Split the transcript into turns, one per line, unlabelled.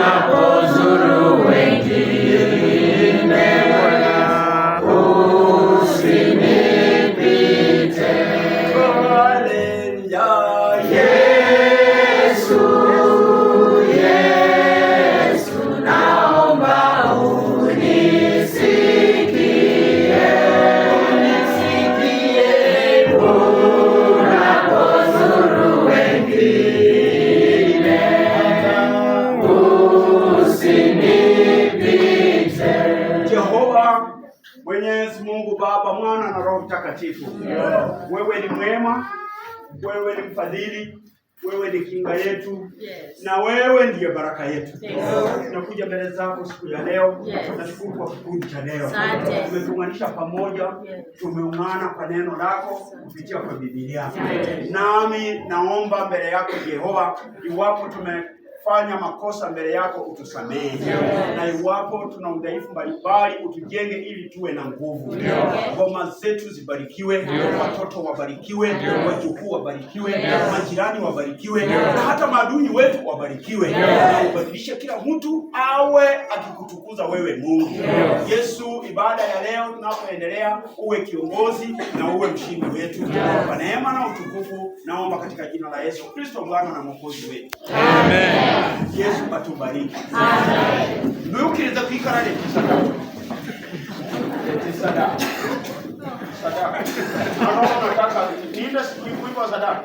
unapozuru wengine, usinipite. Yesu, naomba unisikie, unapozuru wengine, usinipite.
Jehova Mwenyezi Mungu, Baba, Mwana na Roho Mtakatifu, wewe ni mwema, wewe ni mfadhili, wewe ni kinga yetu, na wewe ndiye baraka yetu. Tunakuja mbele zako siku ya leo. Tunashukuru kwa kikundi cha leo. Tumetuunganisha pamoja, tumeungana kwa neno lako kupitia kwa Biblia. Nami naomba mbele yako Jehova, iwapo tumefanya makosa mbele yako utusamehe, na iwapo tuna udhaifu mbalimbali utujenge ili tuwe na nguvu. Ngoma zetu zibarikiwe, watoto wabarikiwe, wajukuu wabarikiwe, majirani wabarikiwe, na hata maadui wetu wabarikiwe, na ubadilishe kila mtu awe akikutukuza wewe Mungu. Yesu, ibada ya leo tunapoendelea, uwe kiongozi na uwe mshindi wetu. Kwa neema na utukufu naomba katika jina la Yesu Kristo, Bwana na Mwokozi wetu. Amen. Yesu atubariki. Amen. Nukiriza kwikara leta sadaka. Leta sadaka. Sadaka. Anaona nataka nienda siku kwa sadaka.